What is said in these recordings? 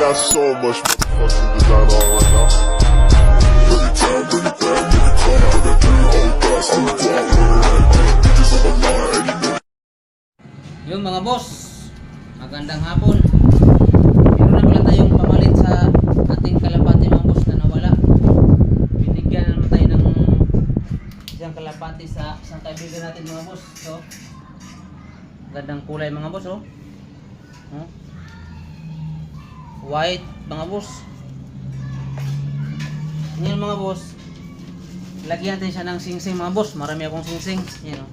got so much motherfucking design on right now. Bring it down, bring it down, make it come. I got 3 old guys on the block, bitches on the line, and you know. Yung mga boss, magandang hapon. Meron na pala tayong pamalit sa ating kalapati mga boss na nawala. Binigyan na naman tayo ng isang kalapati sa isang kaibigan natin mga boss. So, gandang kulay mga boss, oh. White mga boss. Ngayon mga boss, lagyan natin siya ng singsing mga boss. Marami akong singsing. Yan, oh.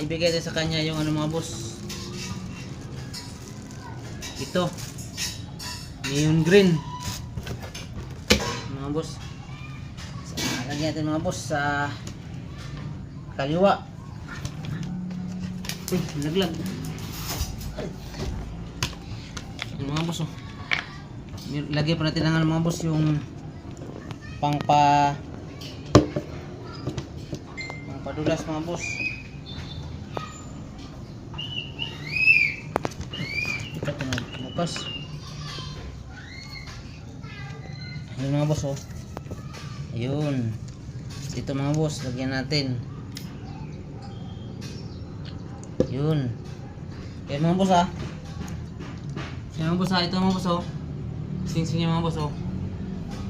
Ibigay din sa kanya yung ano mga boss, ito neon green mga boss. Lagyan natin mga boss sa kaliwa. Uy, naglag yung mga boss, oh. Lagyan pa natin ng mga boss yung pangpadulas mga boss. Bukas. Ayun mga boss, oh. Ayun. Dito mga boss, lagyan natin. Ayun. Ayun mga boss, ah. Ayun mga boss, ah. Ito mga boss, oh. Sing-sing yung mga boss, oh.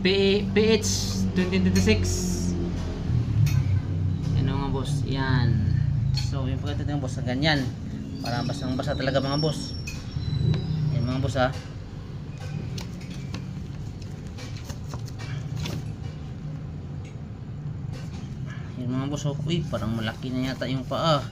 PH 2026. Ayun mga boss. Yan. So, yung pagkatid ng boss na ganyan. Para basang-basa talaga mga boss. Mga boss, ha. Yung mga boss, oh. Uy, parang malaki na yata yung paa.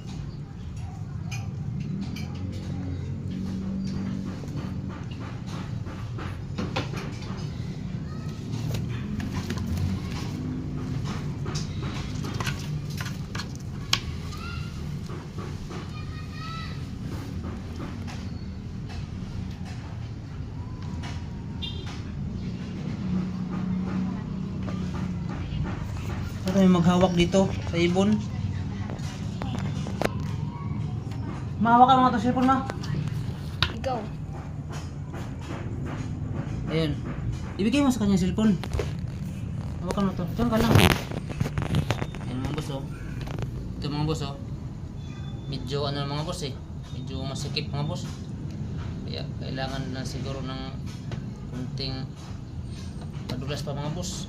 Ano yung maghawak dito sa ibon? Mahawak ka mga to cellphone, ma. Ikaw. Ayun. Ibigay mo sa kanya cellphone. Hawakan mo to. Diyan ka lang. Ayun mga boss, oh. Ito mga boss, oh. Medyo ano mga boss, eh. Medyo masikip mga boss. Kaya kailangan na siguro ng kunting padulas pa mga boss.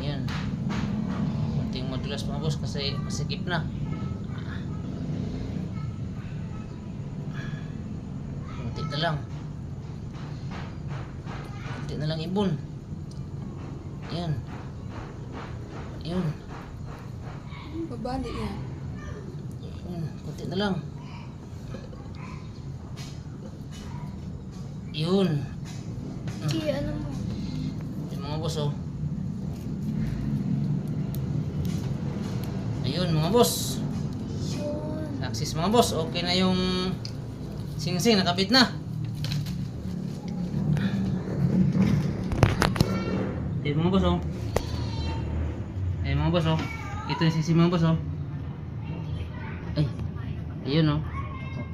Ayan. Kunting madulas mga boss kasi masikip na. Kunti na lang. Kunti na lang ibon. Ayan. Ayan. Babali yan. Ayan. Kunti na lang. Yun. Kaya ano mo? Yung mga boss, oh. Ayun mga boss. Yun. Axis mga boss. Okay na yung sing-sing. Nakapit na. Ayun mga boss, oh. Ayun mga boss, oh. Ito yung sing-sing mga boss, oh. Ay. Ayun, oh.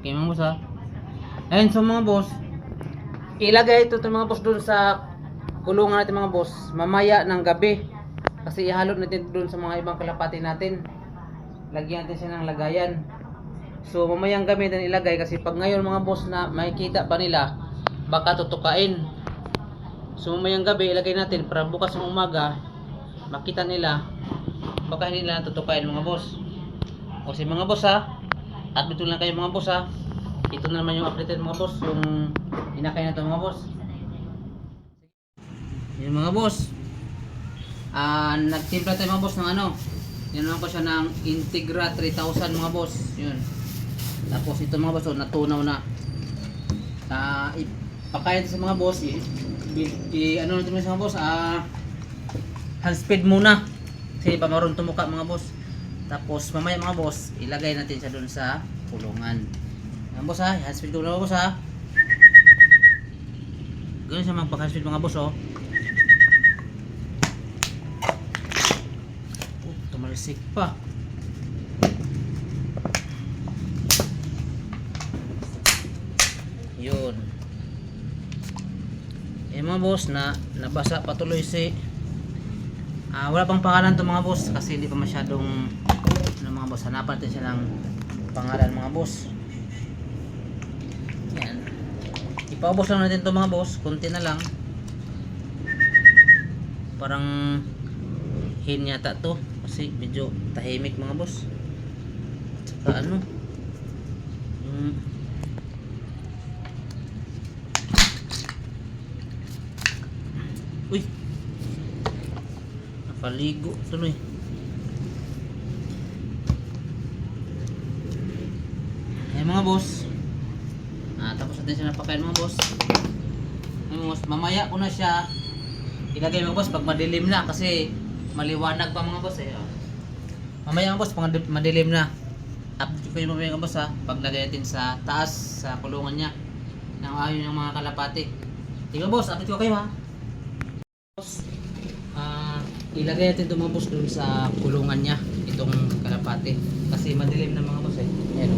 Okay mga boss, ah. Ayun, so mga boss, ilagay ito mga boss dun sa kulungan natin mga boss mamaya ng gabi. Kasi ihalot natin dun sa mga ibang kalapati natin. Lagyan natin siya ng lagayan. So mamayang gabi natin ilagay kasi pag ngayon mga boss na makikita pa nila, baka tutukain. So mamayang gabi ilagay natin para bukas ng umaga makita nila, baka hindi nila tutukain mga boss. O si mga boss, ha, at dito lang kayo mga boss, ha. Ito na naman yung updated mga boss, yung inakay na ito mga boss. Yung mga boss, nagtimpla tayo mga boss ng ano, yun ko siya ng Integra 3000 mga boss. Yun. Tapos ito mga boss, natunaw na. Ipakain sa mga boss, ano natin mga boss, hand speed muna. Kasi pa maroon tumuka mga boss. Tapos mamaya mga boss, ilagay natin siya doon sa kulungan. Mga boss, ha, hand speed muna mga boss, ha. Ganun siya magpaka-hand speed mga boss, oh. Tumalsik pa. Yun. mga boss na nabasa patuloy si wala pang pangalan to mga boss kasi hindi pa masyadong mga boss, hanapan natin siya ng pangalan mga boss. Yan, ipaubos lang natin to mga boss, konti na lang, parang hin yata to kasi medyo tahimik mga boss. Saka ano uy, nakaligo tuloy. Ayan mga boss, tapos natin siya napakain mga boss. Ayan mga boss, mamaya ko na siya ilagay mga boss pag madilim na kasi maliwanag pa mga boss mamaya mga boss pag madilim na update ko yung mamaya mga boss paglagay natin sa taas sa kulungan niya ng ayon ng mga kalapati. Tingnan boss, update ko kayo boss. Ilagay natin ito mga boss dun sa kulungan niya itong kalapati kasi madilim na mga boss ayan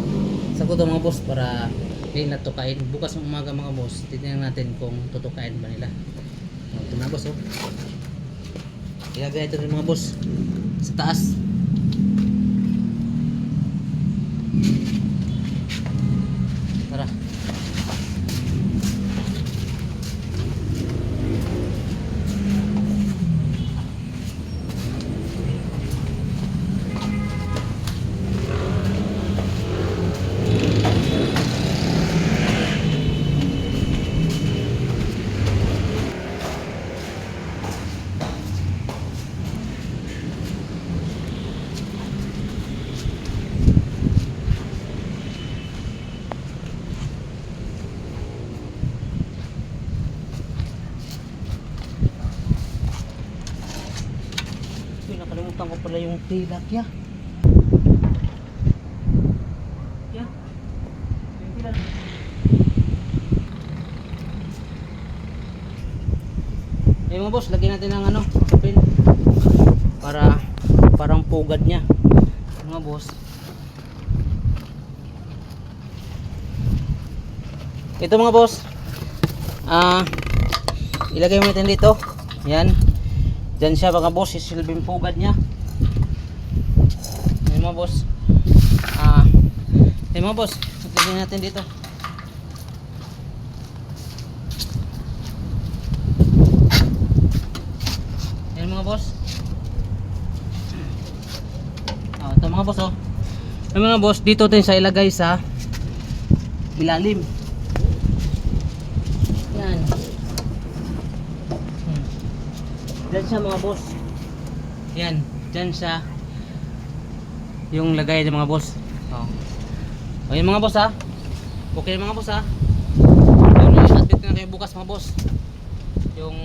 sagot mga boss para hindi natukain. Bukas ng umaga mga boss titingnan natin kung tutukain ba nila. Ito na boss ilagay ito rin mga boss sa taas. Tara. Nakalimutan ko pala yung tilak ya. Yung tilak. Mga boss, lagyan natin ng pin para parang pugad niya. Mga boss. Ito mga boss. Ilagay mo natin dito. Yan. Diyan siya mga boss, sisilbing pugad niya. Ayan mga boss. Ayan mga boss, lagyan natin dito. Ayan mga boss. Ito mga boss Ayan mga boss, dito din siya ilagay sa ilalim. Yan. Diyan siya mga boss. Yan, diyan siya yung lagay ng mga boss. Ayun mga boss Okay mga boss Ayun, i-update na kayo bukas mga boss. Yung